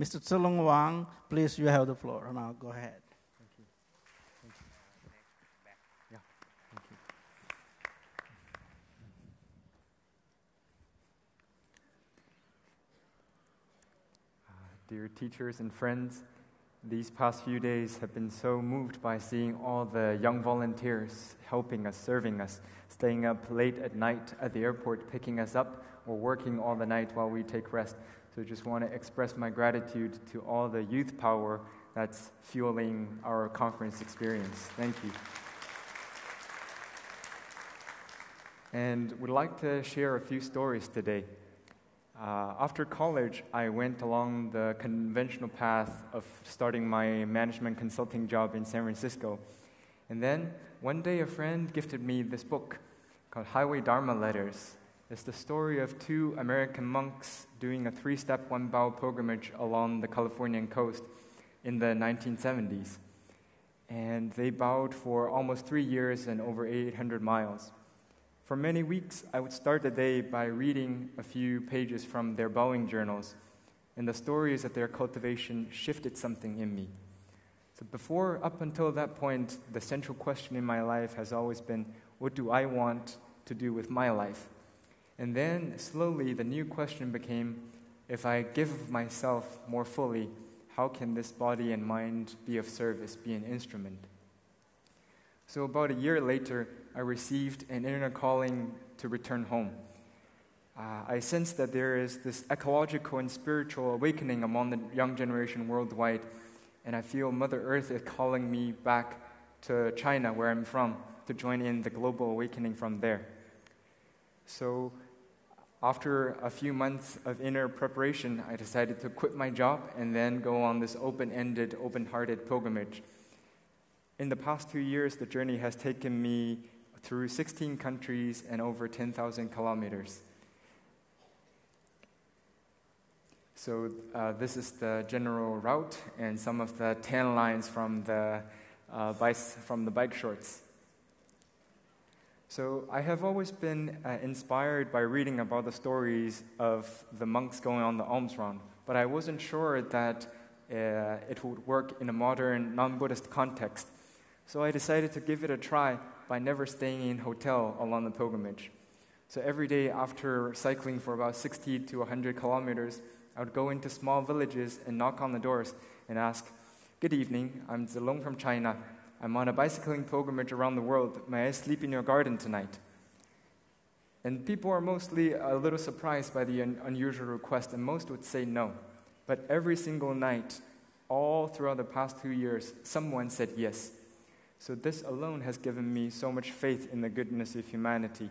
Mr. Zilong Wang, please, you have the floor. Now, go ahead. Thank you. Thank you. Yeah, thank you. Dear teachers and friends, these past few days have been so moved by seeing all the young volunteers helping us, serving us, staying up late at night at the airport, picking us up, or working all the night while we take rest. So I just want to express my gratitude to all the youth power that's fueling our conference experience. Thank you. And would like to share a few stories today. After college, I went along the conventional path of starting my management consulting job in San Francisco. And then, one day a friend gifted me this book called Highway Dharma Letters. It's the story of two American monks doing a 3-step, 1-bow pilgrimage along the Californian coast in the 1970s. And they bowed for almost 3 years and over 800 miles. For many weeks, I would start the day by reading a few pages from their bowing journals, and the stories of their cultivation shifted something in me. So up until that point, the central question in my life has always been, what do I want to do with my life? And then, slowly, the new question became, if I give myself more fully, how can this body and mind be of service, be an instrument? So about a year later, I received an inner calling to return home. I sense that there is this ecological and spiritual awakening among the young generation worldwide, and I feel Mother Earth is calling me back to China, where I'm from, to join in the global awakening from there. So after a few months of inner preparation, I decided to quit my job and then go on this open-ended, open-hearted pilgrimage. In the past 2 years, the journey has taken me through 16 countries and over 10,000 kilometers. So this is the general route and some of the tan lines from the bike shorts. So I have always been inspired by reading about the stories of the monks going on the alms round, but I wasn't sure that it would work in a modern, non-Buddhist context. So I decided to give it a try by never staying in a hotel along the pilgrimage. So every day after cycling for about 60 to 100 kilometers, I would go into small villages and knock on the doors and ask, "Good evening, I'm Zilong from China. I'm on a bicycling pilgrimage around the world. May I sleep in your garden tonight?" And people are mostly a little surprised by the unusual request, and most would say no. But every single night, all throughout the past 2 years, someone said yes. So this alone has given me so much faith in the goodness of humanity.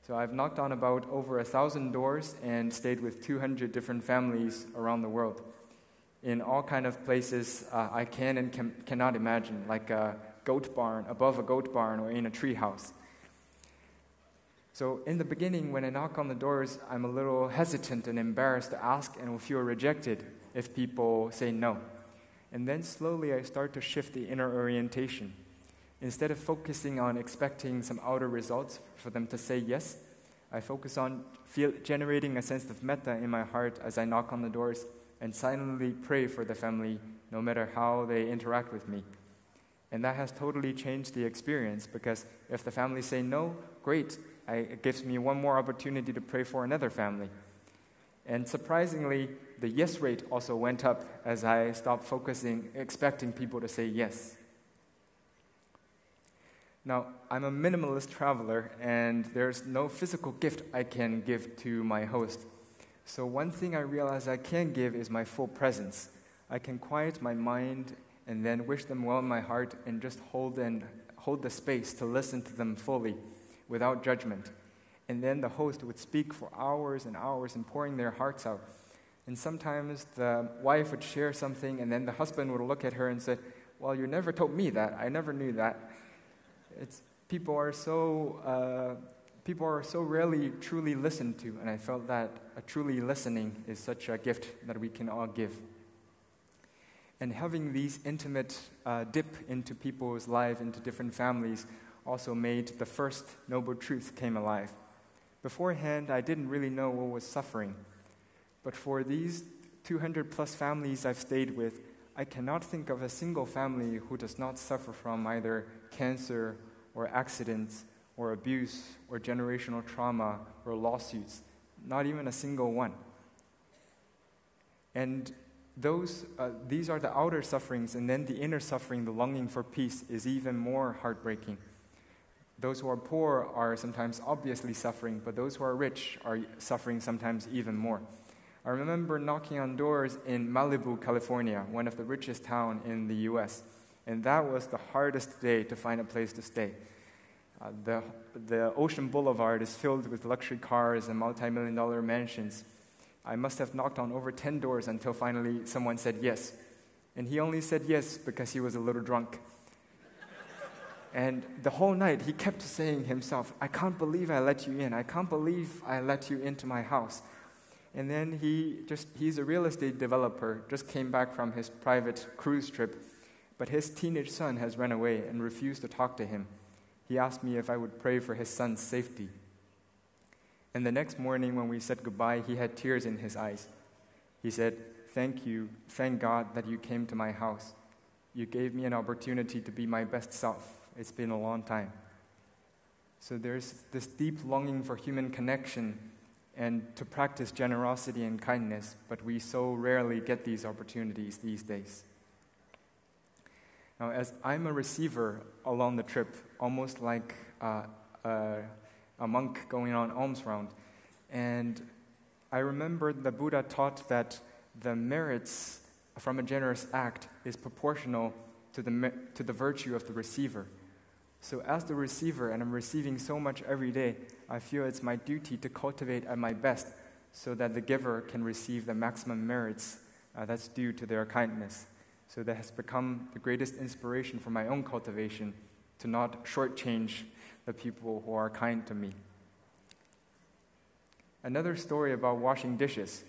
So I've knocked on about over 1,000 doors and stayed with 200 different families around the world in all kind of places I can and cannot imagine, like a goat barn, above a goat barn, or in a tree house. So in the beginning, when I knock on the doors, I'm a little hesitant and embarrassed to ask and will feel rejected if people say no. And then slowly I start to shift the inner orientation. Instead of focusing on expecting some outer results for them to say yes, I focus on generating a sense of metta in my heart as I knock on the doors and silently pray for the family, no matter how they interact with me. And that has totally changed the experience, because if the family say no, great, it gives me one more opportunity to pray for another family. And surprisingly, the yes rate also went up as I stopped expecting people to say yes. Now, I'm a minimalist traveler, and there's no physical gift I can give to my host. So one thing I realize I can give is my full presence. I can quiet my mind and then wish them well in my heart and just hold the space to listen to them fully without judgment. And then the host would speak for hours and hours and pouring their hearts out. And sometimes the wife would share something, and then the husband would look at her and say, "Well, you never told me that. I never knew that." People are so rarely truly listened to, and I felt that truly listening is such a gift that we can all give. And having these intimate dip into people's lives, into different families, also made the first noble truth came alive. Beforehand, I didn't really know what was suffering, but for these 200 plus families I've stayed with, I cannot think of a single family who does not suffer from either cancer or accidents or abuse or generational trauma or lawsuits. Not even a single one. And these are the outer sufferings, and then the inner suffering, the longing for peace, is even more heartbreaking. Those who are poor are sometimes obviously suffering, but those who are rich are suffering sometimes even more. I remember knocking on doors in Malibu, California, one of the richest towns in the US, and that was the hardest day to find a place to stay. The Ocean Boulevard is filled with luxury cars and multi-million-dollar mansions. I must have knocked on over 10 doors until finally someone said yes. And he only said yes because he was a little drunk. And the whole night he kept saying himself, I can't believe I let you in. I can't believe I let you into my house. And then he's a real estate developer, just came back from his private cruise trip, but his teenage son has run away and refused to talk to him. He asked me if I would pray for his son's safety. And the next morning when we said goodbye, he had tears in his eyes. He said, thank you, thank God that you came to my house. You gave me an opportunity to be my best self. It's been a long time. So there's this deep longing for human connection and to practice generosity and kindness, but we so rarely get these opportunities these days. Now, as I'm a receiver along the trip, almost like a monk going on alms round, and I remember the Buddha taught that the merits from a generous act is proportional to the virtue of the receiver. So as the receiver, and I'm receiving so much every day, I feel it's my duty to cultivate at my best so that the giver can receive the maximum merits that's due to their kindness. So that has become the greatest inspiration for my own cultivation, to not shortchange the people who are kind to me. Another story about washing dishes.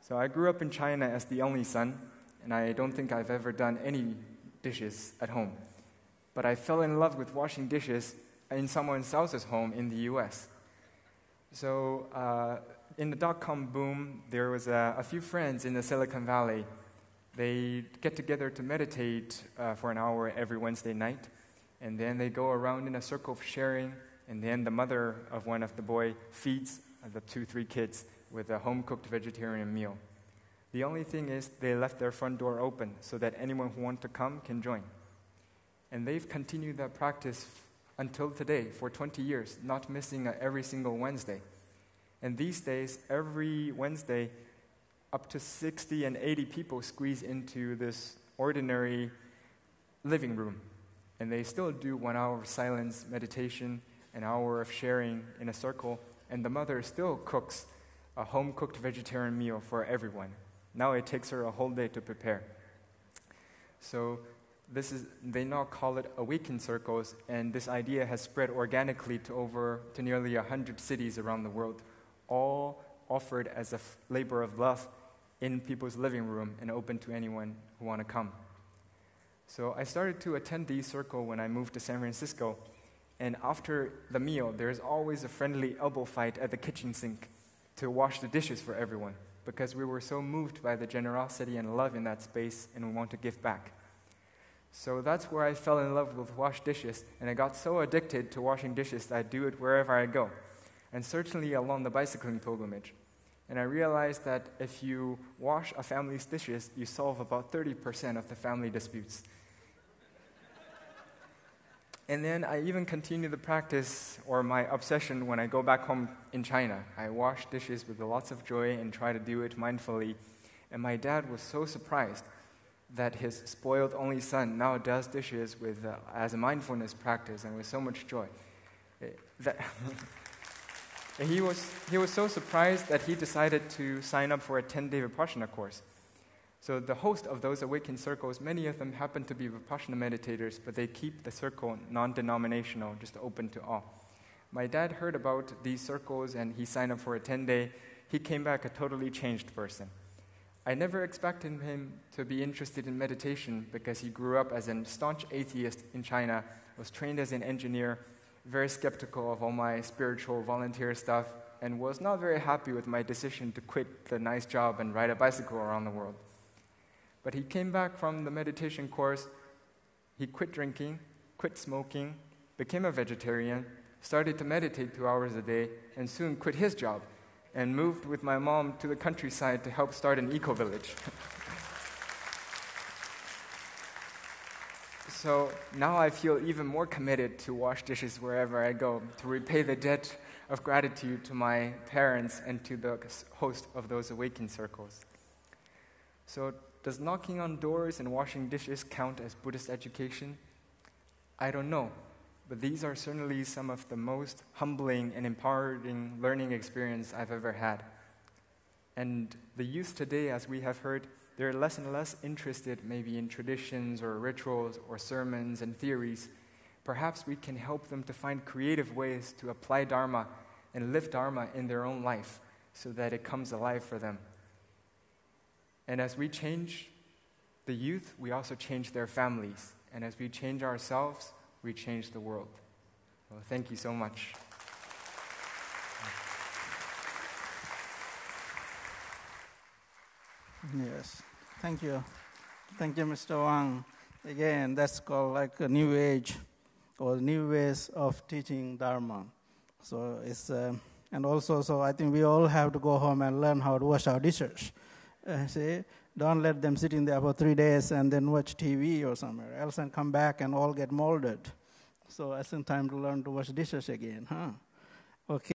So I grew up in China as the only son, and I don't think I've ever done any dishes at home. But I fell in love with washing dishes in someone else's home in the US. So in the dot-com boom, there was a few friends in the Silicon Valley. They get together to meditate for an hour every Wednesday night, and then they go around in a circle of sharing, and then the mother of one of the boy feeds the 2-3 kids with a home-cooked vegetarian meal. The only thing is they left their front door open so that anyone who wants to come can join. And they've continued that practice until today, for 20 years, not missing every single Wednesday. And these days, every Wednesday, up to 60 and 80 people squeeze into this ordinary living room. And they still do 1 hour of silence, meditation, an hour of sharing in a circle, and the mother still cooks a home-cooked vegetarian meal for everyone. Now it takes her a whole day to prepare. So they now call it awakened circles, and this idea has spread organically to nearly 100 cities around the world, all offered as a labor of love in people's living room and open to anyone who want to come. So I started to attend these circles when I moved to San Francisco, and after the meal, there's always a friendly elbow fight at the kitchen sink to wash the dishes for everyone, because we were so moved by the generosity and love in that space, and we want to give back. So that's where I fell in love with wash dishes, and I got so addicted to washing dishes that I do it wherever I go, and certainly along the bicycling pilgrimage. And I realized that if you wash a family's dishes, you solve about 30% of the family disputes. And then I even continue the practice or my obsession when I go back home in China. I wash dishes with lots of joy and try to do it mindfully. And my dad was so surprised that his spoiled only son now does dishes as a mindfulness practice and with so much joy. He was so surprised that he decided to sign up for a 10-day Vipassana course. So the host of those awakened circles, many of them happen to be Vipassana meditators, but they keep the circle non-denominational, just open to all. My dad heard about these circles and he signed up for a 10-day. He came back a totally changed person. I never expected him to be interested in meditation because he grew up as a staunch atheist in China, was trained as an engineer, very skeptical of all my spiritual volunteer stuff, and was not very happy with my decision to quit the nice job and ride a bicycle around the world. But he came back from the meditation course, he quit drinking, quit smoking, became a vegetarian, started to meditate 2 hours a day, and soon quit his job and moved with my mom to the countryside to help start an eco-village. So now I feel even more committed to wash dishes wherever I go, to repay the debt of gratitude to my parents and to the host of those awakening circles. So does knocking on doors and washing dishes count as Buddhist education? I don't know, but these are certainly some of the most humbling and empowering learning experience I've ever had. And the youth today, as we have heard, they're less and less interested maybe in traditions or rituals or sermons and theories. Perhaps we can help them to find creative ways to apply Dharma and live Dharma in their own life so that it comes alive for them. And as we change the youth, we also change their families. And as we change ourselves, we change the world. Well, thank you so much. Yes, thank you. Thank you, Mr. Wang. Again, that's called like a new age or new ways of teaching Dharma. So it's, and also, so I think we all have to go home and learn how to wash our dishes. See, don't let them sit in there for 3 days and then watch TV or somewhere else and come back and all get molded. So I think time to learn to wash dishes again, huh? Okay.